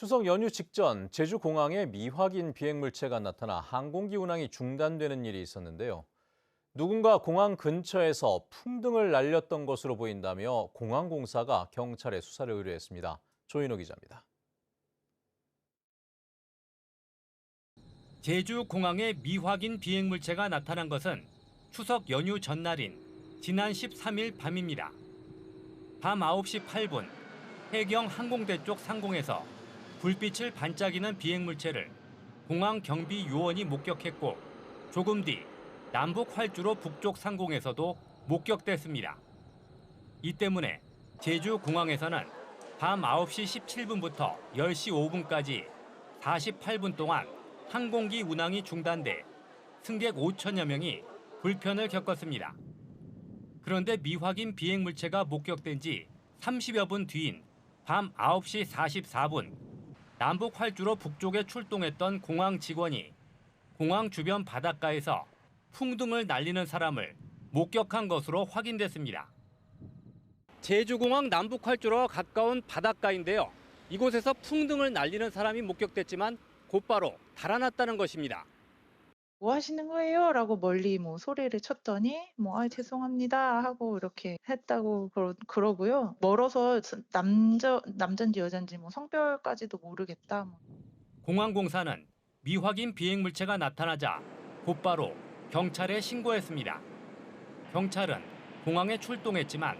추석 연휴 직전 제주공항에 미확인 비행물체가 나타나 항공기 운항이 중단되는 일이 있었는데요. 누군가 공항 근처에서 풍등을 날렸던 것으로 보인다며 공항공사가 경찰에 수사를 의뢰했습니다. 조인호 기자입니다. 제주공항에 미확인 비행물체가 나타난 것은 추석 연휴 전날인 지난 13일 밤입니다. 밤 9시 8분 해경 항공대 쪽 상공에서 불빛을 반짝이는 비행물체를 공항 경비 요원이 목격했고 조금 뒤 남북 활주로 북쪽 상공에서도 목격됐습니다. 이 때문에 제주공항에서는 밤 9시 17분부터 10시 5분까지 48분 동안 항공기 운항이 중단돼 승객 5천여 명이 불편을 겪었습니다. 그런데 미확인 비행물체가 목격된 지 30여 분 뒤인 밤 9시 44분 남북 활주로 북쪽에 출동했던 공항 직원이 공항 주변 바닷가에서 풍등을 날리는 사람을 목격한 것으로 확인됐습니다. 제주공항 남북 활주로와 가까운 바닷가인데요. 이곳에서 풍등을 날리는 사람이 목격됐지만 곧바로 달아났다는 것입니다. 뭐 하시는 거예요? 라고 멀리 소리를 쳤더니 죄송합니다 하고 이렇게 했다고 그러고요. 멀어서 남잔지 여잔지 성별까지도 모르겠다. 공항공사는 미확인 비행물체가 나타나자 곧바로 경찰에 신고했습니다. 경찰은 공항에 출동했지만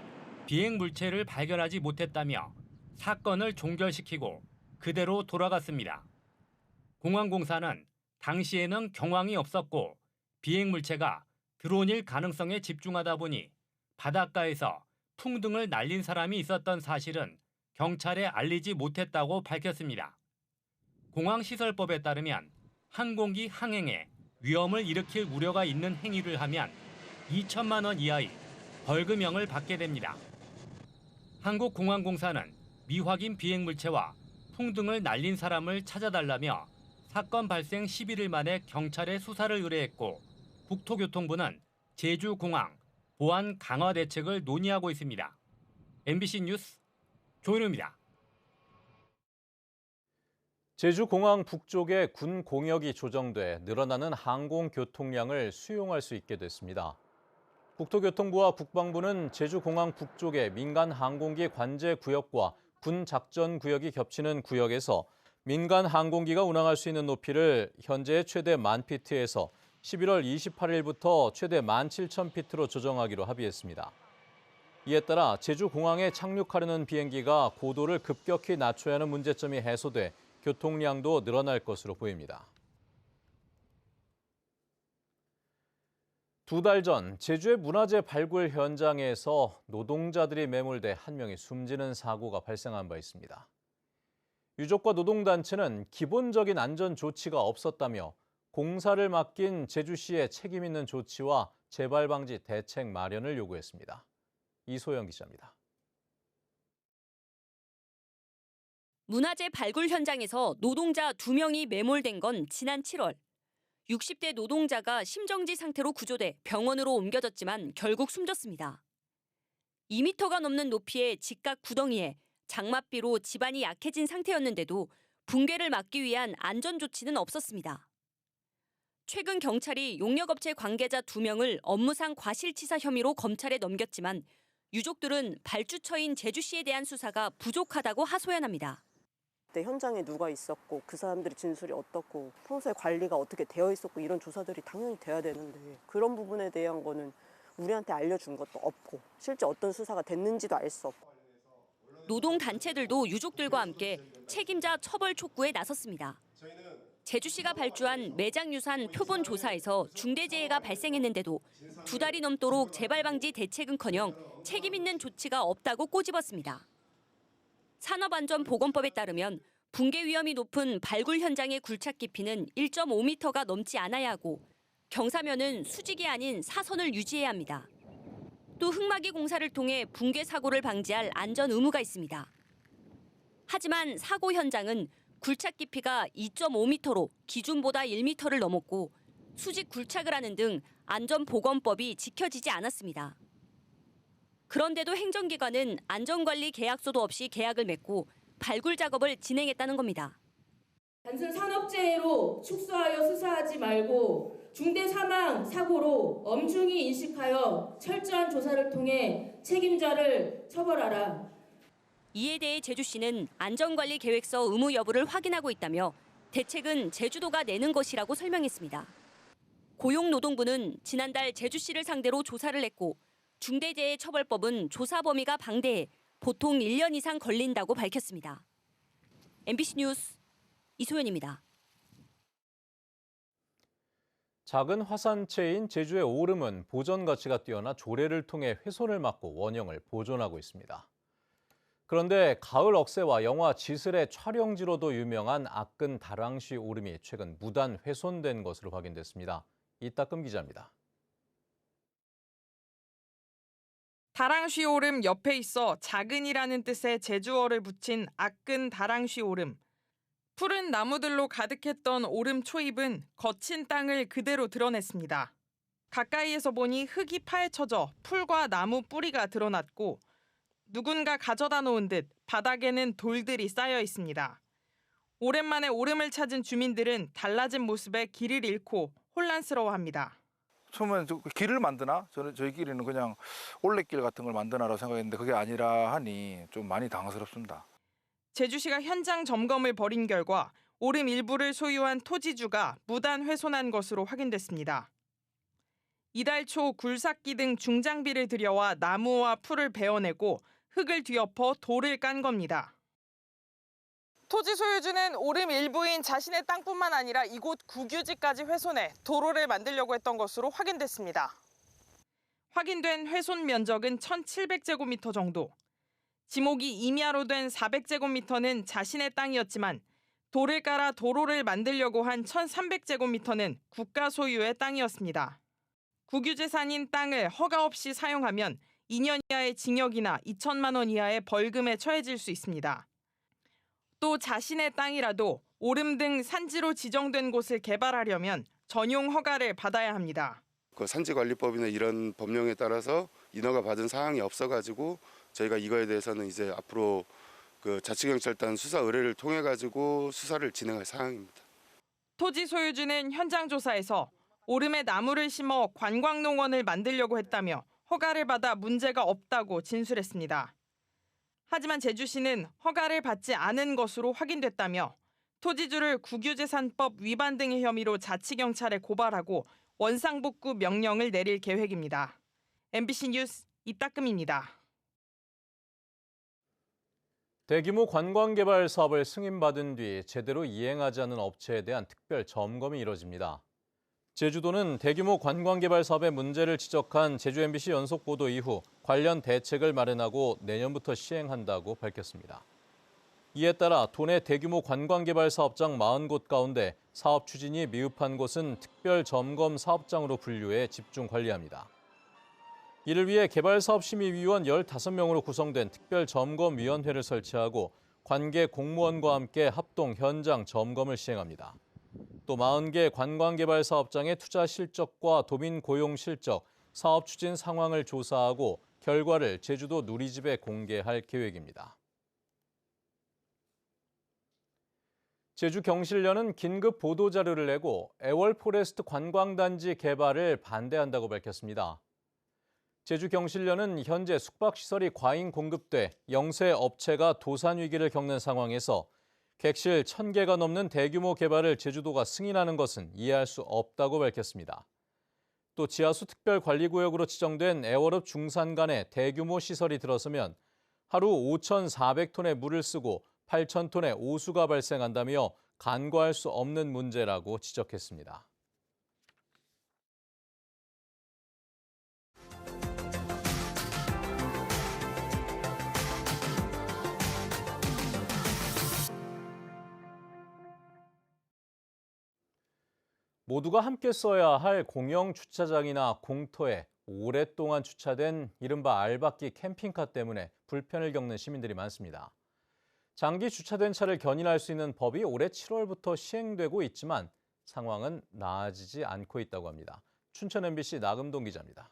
비행물체를 발견하지 못했다며 사건을 종결시키고 그대로 돌아갔습니다. 공항공사는 당시에는 경황이 없었고 비행물체가 드론일 가능성에 집중하다 보니 바닷가에서 풍등을 날린 사람이 있었던 사실은 경찰에 알리지 못했다고 밝혔습니다. 공항시설법에 따르면 항공기 항행에 위험을 일으킬 우려가 있는 행위를 하면 2천만 원 이하의 벌금형을 받게 됩니다. 한국공항공사는 미확인 비행물체와 풍등을 날린 사람을 찾아달라며 사건 발생 11일 만에 경찰에 수사를 의뢰했고 국토교통부는 제주공항 보안 강화 대책을 논의하고 있습니다. MBC 뉴스 조인호입니다. 제주공항 북쪽에 군 공역이 조정돼 늘어나는 항공교통량을 수용할 수 있게 됐습니다. 국토교통부와 국방부는 제주공항 북쪽의 민간 항공기 관제 구역과 군 작전 구역이 겹치는 구역에서 민간 항공기가 운항할 수 있는 높이를 현재의 최대 10,000피트에서 11월 28일부터 최대 17,000피트로 조정하기로 합의했습니다. 이에 따라 제주공항에 착륙하려는 비행기가 고도를 급격히 낮춰야 하는 문제점이 해소돼 교통량도 늘어날 것으로 보입니다. 2달 전 제주의 문화재 발굴 현장에서 노동자들이 매몰돼 한 명이 숨지는 사고가 발생한 바 있습니다. 유족과 노동단체는 기본적인 안전 조치가 없었다며 공사를 맡긴 제주시의 책임 있는 조치와 재발 방지 대책 마련을 요구했습니다. 이소영 기자입니다. 문화재 발굴 현장에서 노동자 2명이 매몰된 건 지난 7월. 60대 노동자가 심정지 상태로 구조돼 병원으로 옮겨졌지만 결국 숨졌습니다. 2m가 넘는 높이의 직각 구덩이에 장맛비로 집안이 약해진 상태였는데도 붕괴를 막기 위한 안전 조치는 없었습니다. 최근 경찰이 용역업체 관계자 2명을 업무상 과실치사 혐의로 검찰에 넘겼지만 유족들은 발주처인 제주시에 대한 수사가 부족하다고 하소연합니다. 그때 현장에 누가 있었고 그 사람들의 진술이 어떻고 평소에 관리가 어떻게 되어 있었고 이런 조사들이 당연히 돼야 되는데 그런 부분에 대한 거는 우리한테 알려준 것도 없고 실제 어떤 수사가 됐는지도 알 수 없고. 노동단체들도 유족들과 함께 책임자 처벌 촉구에 나섰습니다. 제주시가 발주한 매장 유산 표본 조사에서 중대재해가 발생했는데도 2달이 넘도록 재발 방지 대책은커녕 책임 있는 조치가 없다고 꼬집었습니다. 산업안전보건법에 따르면 붕괴 위험이 높은 발굴 현장의 굴착 깊이는 1.5m가 넘지 않아야 하고 경사면은 수직이 아닌 사선을 유지해야 합니다. 또 흙막이 공사를 통해 붕괴 사고를 방지할 안전 의무가 있습니다. 하지만 사고 현장은 굴착 깊이가 2.5m로 기준보다 1m를 넘었고 수직 굴착을 하는 등 안전보건법이 지켜지지 않았습니다. 그런데도 행정기관은 안전관리 계약서도 없이 계약을 맺고 발굴 작업을 진행했다는 겁니다. 단순 산업재해로 축소하여 수사하지 말고 중대 사망 사고로 엄중히 인식하여 철저한 조사를 통해 책임자를 처벌하라. 이에 대해 제주시는 안전관리 계획서 의무 여부를 확인하고 있다며 대책은 제주도가 내는 것이라고 설명했습니다. 고용노동부는 지난달 제주시를 상대로 조사를 했고 중대재해처벌법은 조사 범위가 방대해 보통 1년 이상 걸린다고 밝혔습니다. MBC 뉴스 이소연입니다. 작은 화산체인 제주의 오름은 보전 가치가 뛰어나 조례를 통해 훼손을 막고 원형을 보존하고 있습니다. 그런데 가을 억새와 영화 지슬의 촬영지로도 유명한 악근 다랑시 오름이 최근 무단 훼손된 것으로 확인됐습니다. 이따금 기자입니다. 다랑시 오름 옆에 있어 작은이라는 뜻의 제주어를 붙인 악근 다랑시 오름. 푸른 나무들로 가득했던 오름 초입은 거친 땅을 그대로 드러냈습니다. 가까이에서 보니 흙이 파헤쳐져 풀과 나무 뿌리가 드러났고 누군가 가져다 놓은 듯 바닥에는 돌들이 쌓여 있습니다. 오랜만에 오름을 찾은 주민들은 달라진 모습에 길을 잃고 혼란스러워합니다. 처음엔 길을 만드나? 저희 길에는 그냥 올레길 같은 걸 만드나라고 생각했는데 그게 아니라 하니 좀 많이 당황스럽습니다. 제주시가 현장 점검을 벌인 결과 오름 일부를 소유한 토지주가 무단 훼손한 것으로 확인됐습니다. 이달 초 굴삭기 등 중장비를 들여와 나무와 풀을 베어내고 흙을 뒤엎어 돌을 깐 겁니다. 토지 소유주는 오름 일부인 자신의 땅뿐만 아니라 이곳 국유지까지 훼손해 도로를 만들려고 했던 것으로 확인됐습니다. 확인된 훼손 면적은 1,700제곱미터 정도. 지목이 임야로 된 400제곱미터는 자신의 땅이었지만 돌을 깔아 도로를 만들려고 한 1,300제곱미터는 국가 소유의 땅이었습니다. 국유재산인 땅을 허가 없이 사용하면 2년 이하의 징역이나 2천만 원 이하의 벌금에 처해질 수 있습니다. 또 자신의 땅이라도 오름 등 산지로 지정된 곳을 개발하려면 전용 허가를 받아야 합니다. 그 산지관리법이나 이런 법령에 따라서 인허가 받은 사항이 없어가지고 저희가 이거에 대해서는 이제 앞으로 그 자치경찰단 수사 의뢰를 통해 가지고 수사를 진행할 사항입니다. 토지 소유주는 현장 조사에서 오름에 나무를 심어 관광농원을 만들려고 했다며 허가를 받아 문제가 없다고 진술했습니다. 하지만 제주시는 허가를 받지 않은 것으로 확인됐다며 토지주를 국유재산법 위반 등의 혐의로 자치경찰에 고발하고 원상복구 명령을 내릴 계획입니다. MBC 뉴스 이따금입니다. 대규모 관광개발 사업을 승인받은 뒤 제대로 이행하지 않은 업체에 대한 특별 점검이 이뤄집니다. 제주도는 대규모 관광개발 사업의 문제를 지적한 제주 MBC 연속 보도 이후 관련 대책을 마련하고 내년부터 시행한다고 밝혔습니다. 이에 따라 도내 대규모 관광개발 사업장 40곳 가운데 사업 추진이 미흡한 곳은 특별 점검 사업장으로 분류해 집중 관리합니다. 이를 위해 개발사업심의위원 15명으로 구성된 특별점검위원회를 설치하고 관계 공무원과 함께 합동 현장 점검을 시행합니다. 또 40개 관광개발 사업장의 투자 실적과 도민 고용 실적, 사업 추진 상황을 조사하고 결과를 제주도 누리집에 공개할 계획입니다. 제주 경실련은 긴급 보도자료를 내고 애월 포레스트 관광단지 개발을 반대한다고 밝혔습니다. 제주 경실련은 현재 숙박시설이 과잉 공급돼 영세 업체가 도산 위기를 겪는 상황에서 객실 1,000개가 넘는 대규모 개발을 제주도가 승인하는 것은 이해할 수 없다고 밝혔습니다. 또 지하수 특별관리구역으로 지정된 애월읍 중산간에 대규모 시설이 들어서면 하루 5,400톤의 물을 쓰고 8,000톤의 오수가 발생한다며 간과할 수 없는 문제라고 지적했습니다. 모두가 함께 써야 할 공영 주차장이나 공터에 오랫동안 주차된 이른바 알박기 캠핑카 때문에 불편을 겪는 시민들이 많습니다. 장기 주차된 차를 견인할 수 있는 법이 올해 7월부터 시행되고 있지만 상황은 나아지지 않고 있다고 합니다. 춘천 MBC 나금동 기자입니다.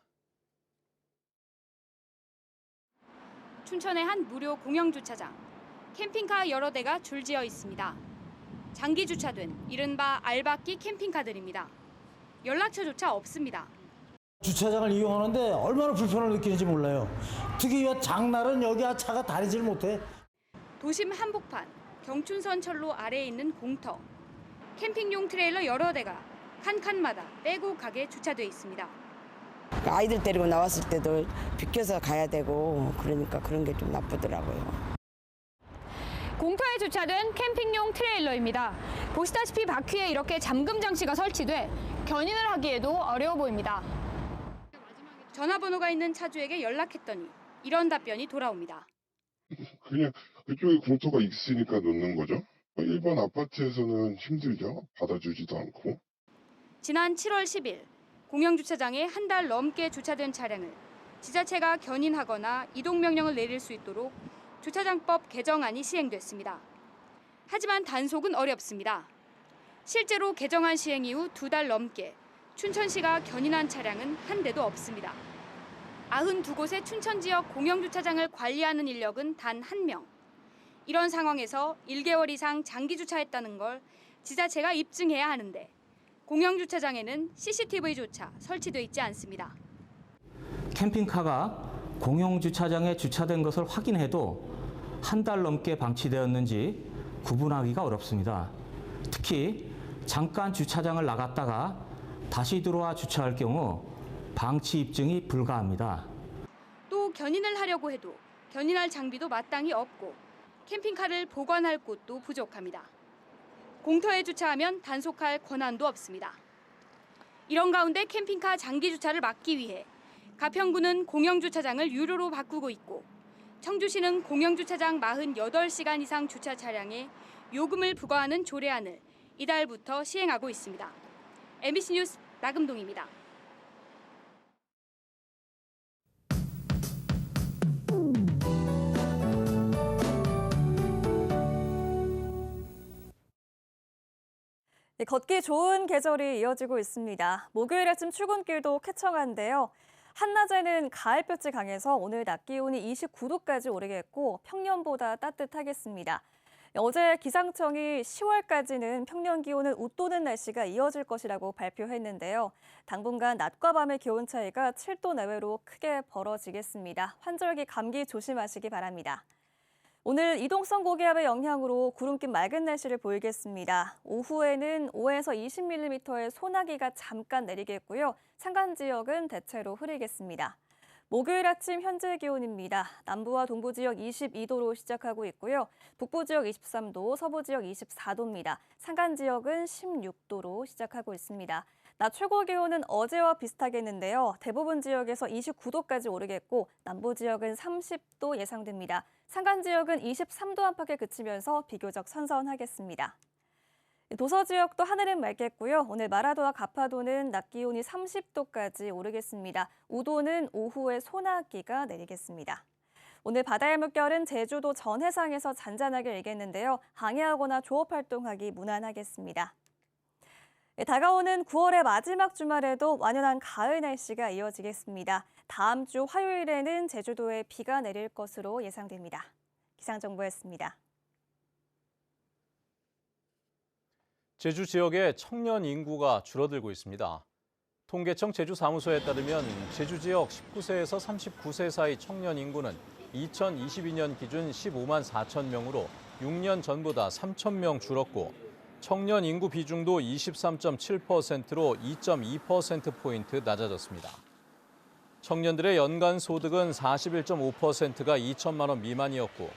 춘천의 한 무료 공영 주차장. 캠핑카 여러 대가 줄지어 있습니다. 장기 주차된 이른바 알박기 캠핑카들입니다. 연락처조차 없습니다. 주차장을 이용하는데 얼마나 불편을 느끼는지 몰라요. 특히 장날은 여기 차가 다니질 못해. 도심 한복판, 경춘선 철로 아래에 있는 공터. 캠핑용 트레일러 여러 대가 한 칸마다 빼고 가게 주차돼 있습니다. 아이들 데리고 나왔을 때도 비켜서 가야 되고 그러니까 그런 게 좀 나쁘더라고요. 공터에 주차된 캠핑용 트레일러입니다. 보시다시피 바퀴에 이렇게 잠금 장치가 설치돼 견인을 하기에도 어려워 보입니다. 전화번호가 있는 차주에게 연락했더니 이런 답변이 돌아옵니다. 그냥 그쪽에 공터가 있으니까 놓는 거죠. 일반 아파트에서는 힘들죠. 받아주지도 않고. 지난 7월 10일 공영주차장에 한 달 넘게 주차된 차량을 지자체가 견인하거나 이동명령을 내릴 수 있도록 주차장법 개정안이 시행됐습니다. 하지만 단속은 어렵습니다. 실제로 개정안 시행 이후 2달 넘게 춘천시가 견인한 차량은 한 대도 없습니다. 92곳의 춘천 지역 공영주차장을 관리하는 인력은 단 1명. 이런 상황에서 1개월 이상 장기 주차했다는 걸 지자체가 입증해야 하는데 공영주차장에는 CCTV조차 설치돼 있지 않습니다. 캠핑카가 공영주차장에 주차된 것을 확인해도 한 달 넘게 방치되었는지 구분하기가 어렵습니다. 특히 잠깐 주차장을 나갔다가 다시 들어와 주차할 경우 방치 입증이 불가합니다. 또 견인을 하려고 해도 견인할 장비도 마땅히 없고 캠핑카를 보관할 곳도 부족합니다. 공터에 주차하면 단속할 권한도 없습니다. 이런 가운데 캠핑카 장기 주차를 막기 위해 가평구는 공영주차장을 유료로 바꾸고 있고 청주시는 공영주차장 48시간 이상 주차 차량에 요금을 부과하는 조례안을 이달부터 시행하고 있습니다. MBC 뉴스 나금동입니다. 네, 걷기 좋은 계절이 이어지고 있습니다. 목요일 아침 출근길도 쾌청한데요. 한낮에는 가을볕이 강해서 오늘 낮 기온이 29도까지 오르겠고 평년보다 따뜻하겠습니다. 어제 기상청이 10월까지는 평년 기온을 웃도는 날씨가 이어질 것이라고 발표했는데요. 당분간 낮과 밤의 기온 차이가 7도 내외로 크게 벌어지겠습니다. 환절기 감기 조심하시기 바랍니다. 오늘 이동성 고기압의 영향으로 구름 낀 맑은 날씨를 보이겠습니다. 오후에는 5에서 20mm의 소나기가 잠깐 내리겠고요. 산간 지역은 대체로 흐리겠습니다. 목요일 아침 현재 기온입니다. 남부와 동부 지역 22도로 시작하고 있고요. 북부 지역 23도, 서부 지역 24도입니다. 산간 지역은 16도로 시작하고 있습니다. 낮 최고 기온은 어제와 비슷하겠는데요. 대부분 지역에서 29도까지 오르겠고 남부 지역은 30도 예상됩니다. 산간 지역은 23도 안팎에 그치면서 비교적 선선하겠습니다. 도서 지역도 하늘은 맑겠고요. 오늘 마라도와 가파도는 낮 기온이 30도까지 오르겠습니다. 우도는 오후에 소나기가 내리겠습니다. 오늘 바다의 물결은 제주도 전 해상에서 잔잔하게 일겠는데요. 항해하거나 조업 활동하기 무난하겠습니다. 다가오는 9월의 마지막 주말에도 완연한 가을 날씨가 이어지겠습니다. 다음 주 화요일에는 제주도에 비가 내릴 것으로 예상됩니다. 기상정보였습니다. 제주 지역의 청년 인구가 줄어들고 있습니다. 통계청 제주사무소에 따르면 제주 지역 19세에서 39세 사이 청년 인구는 2022년 기준 15만 4천 명으로 6년 전보다 3천 명 줄었고 청년 인구 비중도 23.7%로 2.2%포인트 낮아졌습니다. 청년들의 연간 소득은 41.5%가 2천만 원 미만이었고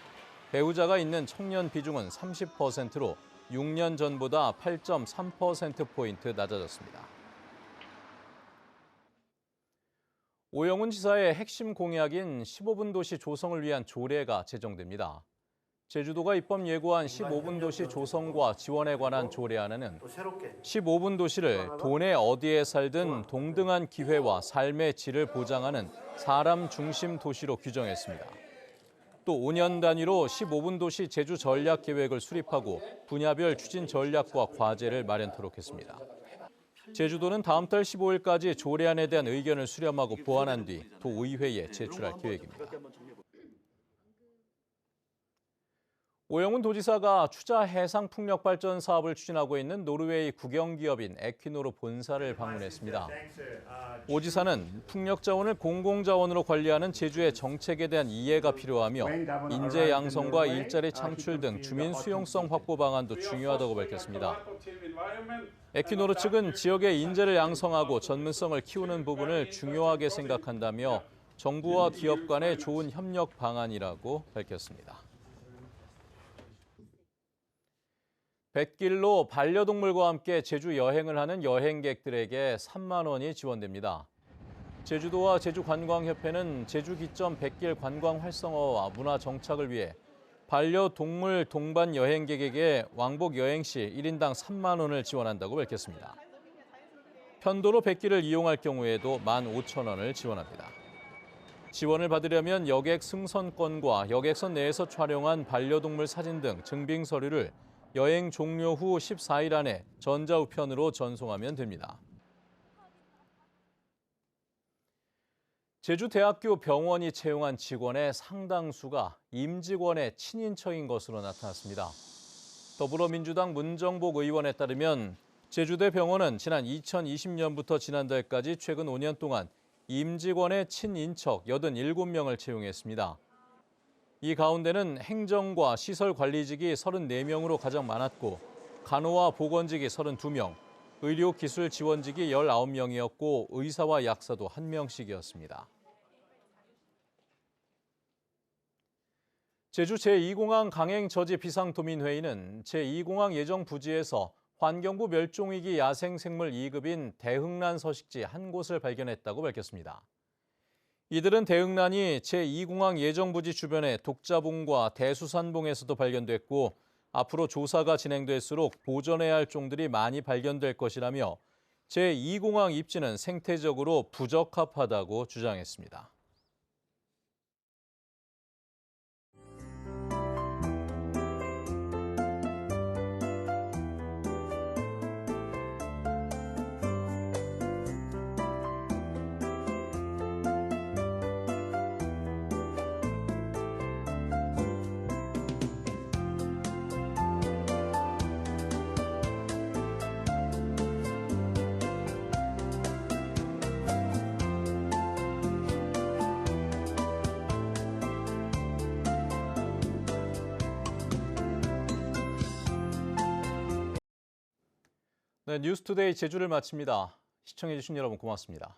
배우자가 있는 청년 비중은 30%로 6년 전보다 8.3%포인트 낮아졌습니다. 오영훈 지사의 핵심 공약인 15분 도시 조성을 위한 조례가 제정됩니다. 제주도가 입법 예고한 15분 도시 조성과 지원에 관한 조례안에는 15분 도시를 도내 어디에 살든 동등한 기회와 삶의 질을 보장하는 사람 중심 도시로 규정했습니다. 또 5년 단위로 15분 도시 제주 전략 계획을 수립하고 분야별 추진 전략과 과제를 마련토록 했습니다. 제주도는 다음 달 15일까지 조례안에 대한 의견을 수렴하고 보완한 뒤 도의회에 제출할 계획입니다. 오영훈 도지사가 추자 해상 풍력 발전 사업을 추진하고 있는 노르웨이 국영기업인 에퀴노르 본사를 방문했습니다. 오 지사는 풍력 자원을 공공자원으로 관리하는 제주의 정책에 대한 이해가 필요하며 인재 양성과 일자리 창출 등 주민 수용성 확보 방안도 중요하다고 밝혔습니다. 에퀴노르 측은 지역의 인재를 양성하고 전문성을 키우는 부분을 중요하게 생각한다며 정부와 기업 간의 좋은 협력 방안이라고 밝혔습니다. 뱃길로 반려동물과 함께 제주 여행을 하는 여행객들에게 3만 원이 지원됩니다. 제주도와 제주관광협회는 제주 기점 뱃길 관광 활성화와 문화 정착을 위해 반려동물 동반 여행객에게 왕복 여행 시 1인당 3만 원을 지원한다고 밝혔습니다. 편도로 뱃길을 이용할 경우에도 15,000원을 지원합니다. 지원을 받으려면 여객 승선권과 여객선 내에서 촬영한 반려동물 사진 등 증빙 서류를 여행 종료 후 14일 안에 전자우편으로 전송하면 됩니다. 제주대학교 병원이 채용한 직원의 상당수가 임직원의 친인척인 것으로 나타났습니다. 더불어민주당 문정복 의원에 따르면 제주대 병원은 지난 2020년부터 지난달까지 최근 5년 동안 임직원의 친인척 87명을 채용했습니다. 이 가운데는 행정과 시설 관리직이 34명으로 가장 많았고 간호와 보건직이 32명, 의료기술 지원직이 19명이었고 의사와 약사도 1명씩이었습니다. 제주 제2공항 강행저지 비상도민회의는 제2공항 예정부지에서 환경부 멸종위기 야생생물 2급인 대흥란 서식지 한 곳을 발견했다고 밝혔습니다. 이들은 대흥란이 제2공항 예정부지 주변의 독자봉과 대수산봉에서도 발견됐고 앞으로 조사가 진행될수록 보존해야 할 종들이 많이 발견될 것이라며 제2공항 입지는 생태적으로 부적합하다고 주장했습니다. 네, 뉴스투데이 제주를 마칩니다. 시청해주신 여러분 고맙습니다.